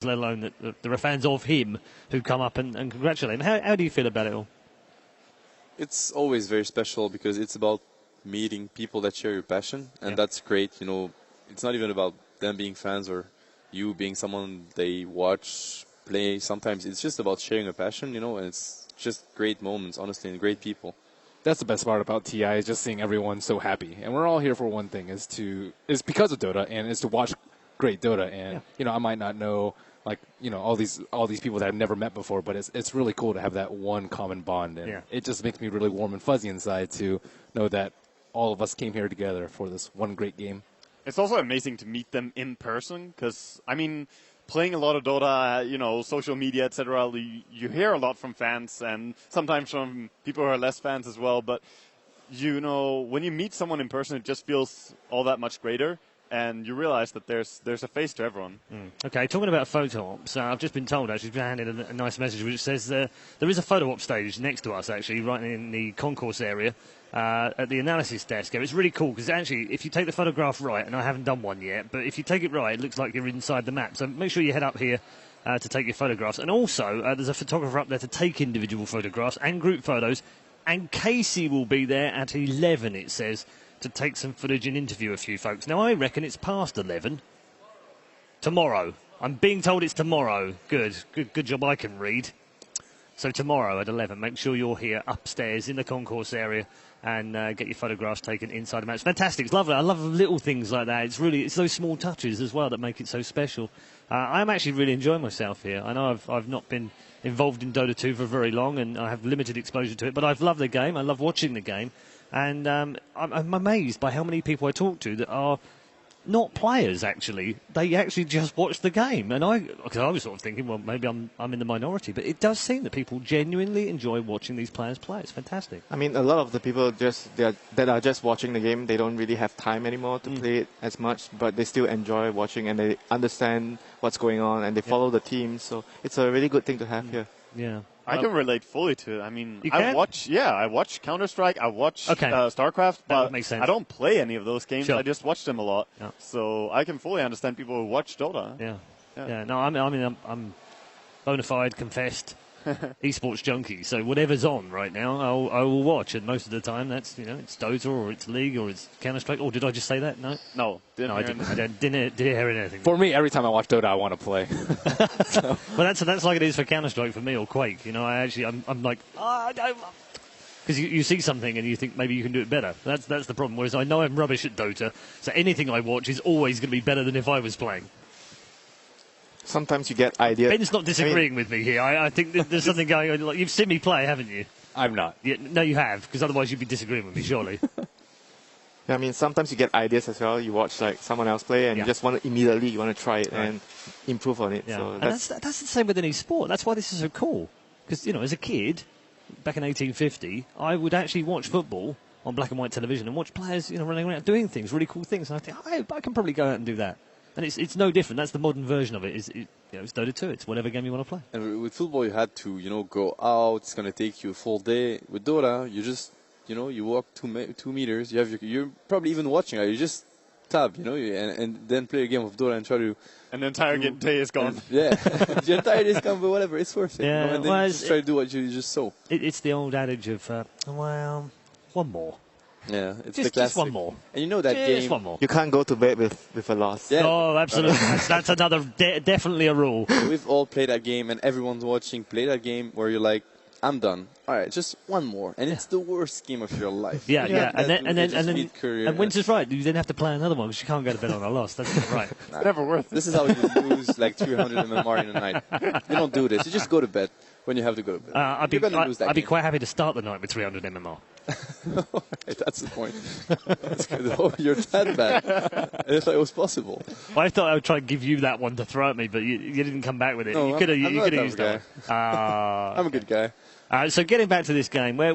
let alone that there are fans of him who come up and congratulate him. How do you feel about it all? It's always very special because it's about meeting people that share your passion, and that's great. You know, it's not even about them being fans or you being someone they watch play. Sometimes it's just about sharing a passion, you know, and it's just great moments, honestly, and great people. That's the best part about TI is just seeing everyone so happy. And we're all here for one thing, is because of Dota, and is to watch great Dota. And you know, I might not know all these people that I've never met before, but it's really cool to have that one common bond, and it just makes me really warm and fuzzy inside to know that all of us came here together for this one great game. It's also amazing to meet them in person, because I mean, playing a lot of Dota, you know, social media, etc., you hear a lot from fans and sometimes from people who are less fans as well. But you know, when you meet someone in person, it just feels all that much greater. And you realize that there's a face to everyone. Okay, talking about photo ops, I've just been told, actually, been handed a nice message which says there is a photo op stage next to us, actually, right in the concourse area at the analysis desk. It's really cool because actually, if you take the photograph right, and I haven't done one yet, but if you take it right, it looks like you're inside the map. So make sure you head up here to take your photographs. And also, there's a photographer up there to take individual photographs and group photos. And Casey will be there at 11, it says, to take some footage and interview a few folks. Now, I reckon it's past 11. Tomorrow. I'm being told it's tomorrow. Good job I can read. So tomorrow at 11, make sure you're here upstairs in the concourse area and get your photographs taken inside the match. Fantastic. It's lovely. I love little things like that. It's those small touches as well that make it so special. I'm actually really enjoying myself here. I know I've not been involved in Dota 2 for very long, and I have limited exposure to it, but I've loved the game. I love watching the game. And I'm amazed by how many people I talk to that are not players, actually. They actually just watch the game. And I was sort of thinking, well, maybe I'm in the minority. But it does seem that people genuinely enjoy watching these players play. It's fantastic. I mean, a lot of the people that are just watching the game, they don't really have time anymore to play it as much. But they still enjoy watching, and they understand what's going on, and they follow the team. So it's a really good thing to have here. Yeah. I can relate fully to it. I mean, I watch Counter-Strike, I watch StarCraft, but I don't play any of those games. Sure. I just watch them a lot. Yeah. So I can fully understand people who watch Dota. Yeah. No, I'm bona fide, confessed esports junkie. So whatever's on right now, I will watch. And most of the time, that's it's Dota or it's League or it's Counter-Strike. Or did I just say that? No, I didn't hear anything. For me, every time I watch Dota, I want to play. Well, that's like it is for Counter-Strike for me or Quake. I'm like, because you see something and you think maybe you can do it better. That's the problem. Whereas I know I'm rubbish at Dota, so anything I watch is always going to be better than if I was playing. Sometimes you get ideas. Ben's not disagreeing with me here. I think there's something going on. Like, you've seen me play, haven't you? I'm not. Yeah, no, you have, because otherwise you'd be disagreeing with me, surely. Yeah, I mean, sometimes you get ideas as well. You watch someone else play, and you just want to immediately try it and improve on it. Yeah. So and that's the same with any sport. That's why this is so cool. Because as a kid, back in 1850, I would actually watch football on black and white television and watch players, running around doing things, really cool things. And I think, I can probably go out and do that. And it's no different. That's the modern version of it. It's Dota 2. It's whatever game you want to play. And with football, you had to, go out. It's going to take you a full day. With Dota, you just, you walk 2 meters. You're probably even watching. You just tab, and then play a game of Dota and try to. And the entire day is gone. The entire day is gone, but whatever, it's worth it. Yeah, and then you just try to do what you just saw. It's the old adage of, one more. Yeah, it's just, the classic. Just one more. And you know that game. Just one more. You can't go to bed with a loss. Yeah. Oh, absolutely. That's another, definitely a rule. We've all played that game, and everyone's watching play that game where you're like, I'm done. All right, just one more, and it's the worst game of your life. Yeah. And Winter's right. You then have to play another one because you can't go to bed on a loss. That's not right. It's never worth it. This is how you lose like 300 MMR in a night. You don't do this. You just go to bed when you have to go to bed. I'd be quite happy to start the night with 300 MMR. Right, that's the point. That's good. Oh, you're that bad. I thought it was possible. Well, I thought I would try and give you that one to throw at me, but you didn't come back with it. No, you could have used that one. I'm a good guy. So getting back to this game, where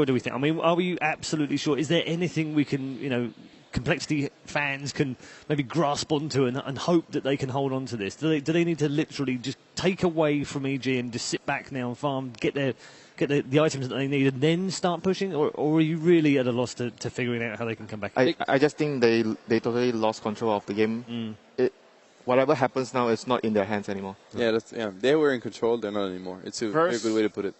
do we think? I mean, are we absolutely sure? Is there anything we can, complexity fans can maybe grasp onto and hope that they can hold on to this? Do they need to literally just take away from EG and just sit back now and farm, get the items that they need and then start pushing? Or are you really at a loss to figuring out how they can come back? I just think they totally lost control of the game. whatever happens now is not in their hands anymore. Yeah, they were in control. They're not anymore. It's a very good way to put it.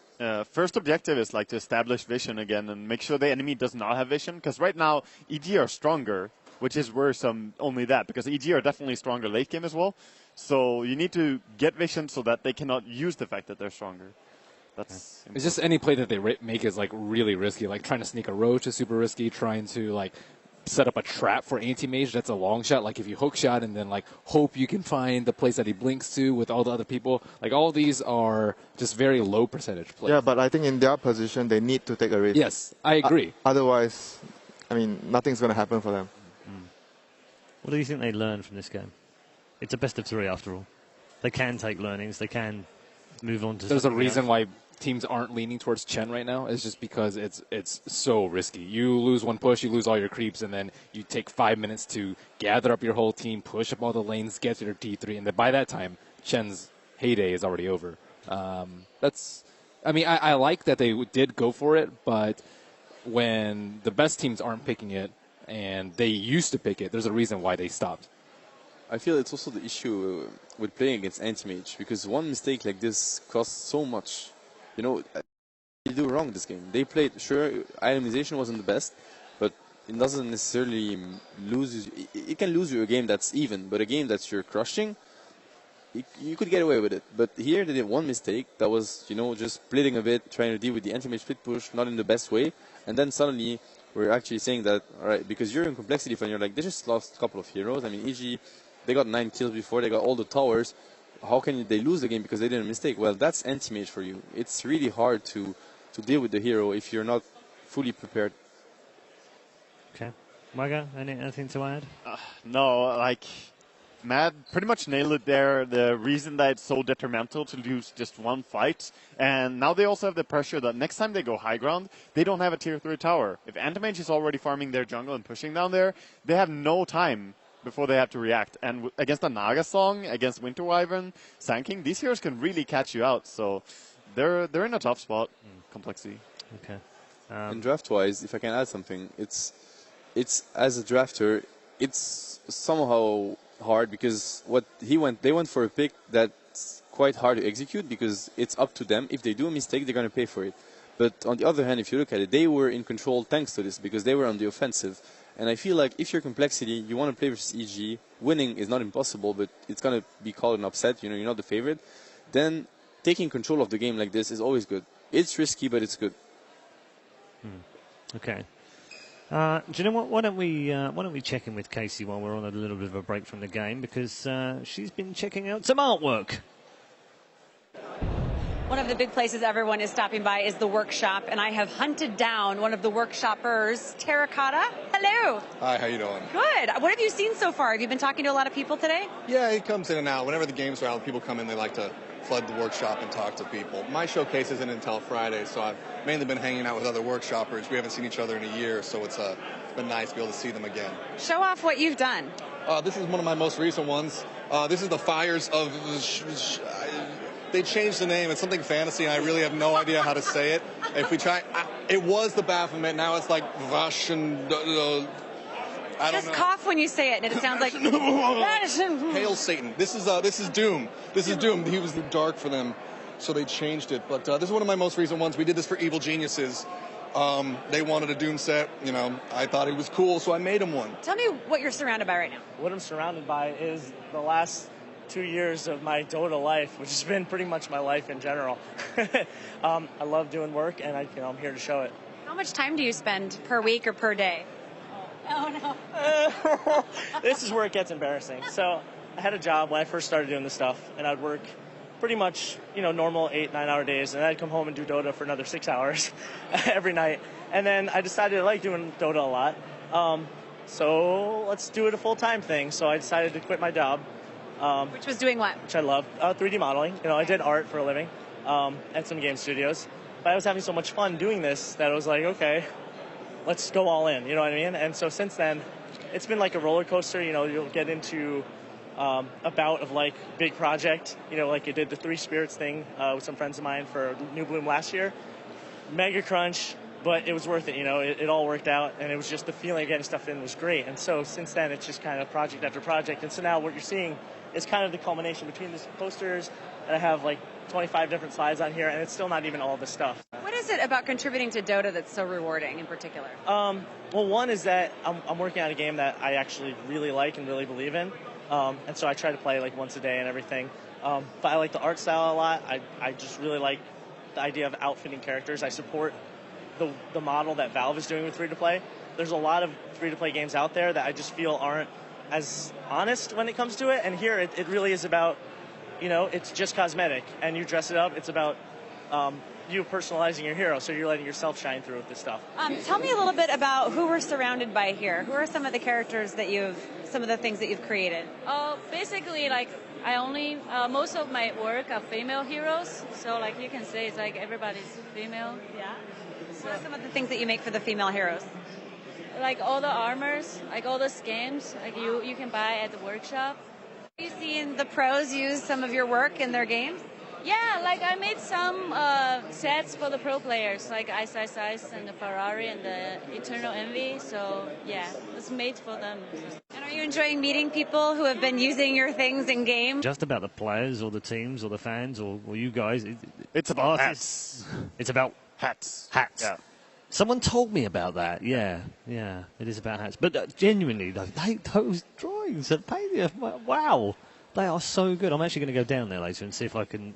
First objective is like to establish vision again and make sure the enemy does not have vision. Because right now, EG are stronger, which is worrisome. Only that, because EG are definitely stronger late game as well. So you need to get vision so that they cannot use the fact that they're stronger. That's it's just any play that they make is like really risky. Like trying to sneak a roach is super risky. Trying to like set up a trap for anti-mage, that's a long shot. Like if you hook shot and then like hope you can find the place that he blinks to with all the other people. Like all these are just very low percentage plays. Yeah, but I think in their position they need to take a risk. Yes, I agree. Otherwise, I mean, nothing's going to happen for them. What do you think they learned from this game? It's a best of 3 after all. They can take learnings. They can move on to. There's a reason else. why teams aren't leaning towards Chen right now. It's just because it's so risky. You lose one push, you lose all your creeps, and then you take 5 minutes to gather up your whole team, push up all the lanes, get to your T3, and then by that time, Chen's heyday is already over. I like that they did go for it, but when the best teams aren't picking it and they used to pick it, there's a reason why they stopped. I feel it's also the issue with playing against anti-mage, because one mistake like this costs so much. You know, they do wrong this game. They played, sure, itemization wasn't the best, but it doesn't necessarily lose. It can lose you a game that's even, but a game that you're crushing, you could get away with it. But here they did one mistake that was, just splitting a bit, trying to deal with the anti-mage split push, not in the best way, and then suddenly we're actually saying that, all right, because you're in complexity fan, you're like, they just lost a couple of heroes. I mean, EG, they got 9 kills before, they got all the towers. How can they lose the game because they did a mistake? Well, that's anti-mage for you. It's really hard to deal with the hero if you're not fully prepared. Okay. Maga, anything to add? No, like, Mad pretty much nailed it there. The reason that it's so detrimental to lose just one fight. And now they also have the pressure that next time they go high ground, they don't have a tier 3 tower. If Anti-Mage is already farming their jungle and pushing down there, they have no time before they have to react. And against the Naga Song, against Winter Wyvern, Sand King, these heroes can really catch you out. So they're in a tough spot. Complexity. Okay. And draft-wise, if I can add something, it's as a drafter, it's somehow hard because they went for a pick that's quite hard to execute because it's up to them. If they do a mistake, they're going to pay for it. But on the other hand, if you look at it, they were in control thanks to this because they were on the offensive. And I feel like if you're complexity, you want to play versus EG, winning is not impossible, but it's going to be called an upset, you're not the favorite, then taking control of the game like this is always good. It's risky, but it's good. Okay. Do you know what? Why don't we check in with Casey while we're on a little bit of a break from the game because she's been checking out some artwork. One of the big places everyone is stopping by is the workshop, and I have hunted down one of the workshoppers, Terracotta. Hello. Hi, how you doing? Good. What have you seen so far? Have you been talking to a lot of people today? Yeah, he comes in and out. Whenever the games are out, people come in, they like to flood the workshop and talk to people. My showcase isn't until Friday, so I've mainly been hanging out with other workshoppers. We haven't seen each other in a year, so it's been nice to be able to see them again. Show off what you've done. This is one of my most recent ones. This is the Fires of... They changed the name. It's something fantasy, and I really have no idea how to say it. If we try... it was the Baphomet. Now it's like Vash and... I don't Just know. cough when you say it, and it sounds like... Hail Satan. This is Doom. This is Doom. He was dark for them, so they changed it. But this is one of my most recent ones. We did this for Evil Geniuses. They wanted a Doom set. I thought it was cool, so I made them one. Tell me what you're surrounded by right now. What I'm surrounded by is the last 2 years of my Dota life, which has been pretty much my life in general. I love doing work, and I'm here to show it. How much time do you spend per week or per day? Oh, no. This is where it gets embarrassing. So I had a job when I first started doing this stuff, and I'd work pretty much, normal 8-9 hour days, and I'd come home and do Dota for another 6 hours every night. And then I decided I like doing Dota a lot. So let's do it a full-time thing. So I decided to quit my job. Which was doing what? Which I love. 3D modeling. I did art for a living at some game studios. But I was having so much fun doing this that I was like, okay, let's go all in. You know what I mean? And so since then, it's been like a roller coaster. You'll get into a bout of like big project. Like I did the Three Spirits thing with some friends of mine for New Bloom last year. Mega crunch, but it was worth it. It all worked out, and it was just the feeling of getting stuff in was great. And so since then, it's just kind of project after project. And so now what you're seeing is kind of the culmination between these posters, and I have like 25 different slides on here, and it's still not even all the stuff. What is it about contributing to Dota that's so rewarding in particular? Well, one is that I'm working on a game that I actually really like and really believe in, and so I try to play like once a day and everything. But I like the art style a lot. I just really like the idea of outfitting characters. I support the model that Valve is doing with free-to-play. There's a lot of free-to-play games out there that I just feel aren't as honest when it comes to it, and here it really is about, it's just cosmetic, and you dress it up. It's about you personalizing your hero, so you're letting yourself shine through with this stuff. Tell me a little bit about who we're surrounded by here. Who are some of the characters that some of the things that you've created? Basically, like, I only, most of my work are female heroes, so like you can say it's like everybody's female. Yeah. So what are some of the things that you make for the female heroes? Like all the armors, like all the skins, like you can buy at the workshop. Have you seen the pros use some of your work in their games? Yeah, like I made some sets for the pro players, like Ice Ice Ice and the Ferrari and the Eternal Envy. So yeah, it's made for them. And are you enjoying meeting people who have been using your things in game? Just about the players or the teams or the fans or you guys. It's about artists. hats. It's about Hats. hats. Yeah. Someone told me about that. Yeah, it is about hats. But genuinely, though, those drawings are painted. Wow, they are so good. I'm actually going to go down there later and see if I can,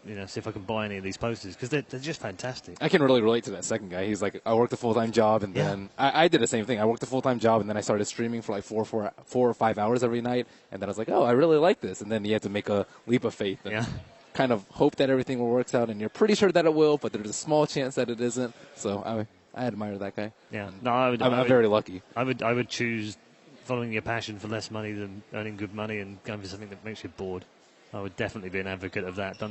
buy any of these posters because they're just fantastic. I can really relate to that second guy. He's like, I worked a full-time job, and then I did the same thing. I worked a full-time job, and then I started streaming for like 4 or 5 hours every night, and then I was like, oh, I really like this. And then you have to make a leap of faith. And kind of hope that everything will work out, and you're pretty sure that it will, but there's a small chance that it isn't. So I admire that guy. Yeah, I'm very lucky. I would choose following your passion for less money than earning good money and going for something that makes you bored. I would definitely be an advocate of that. Done that.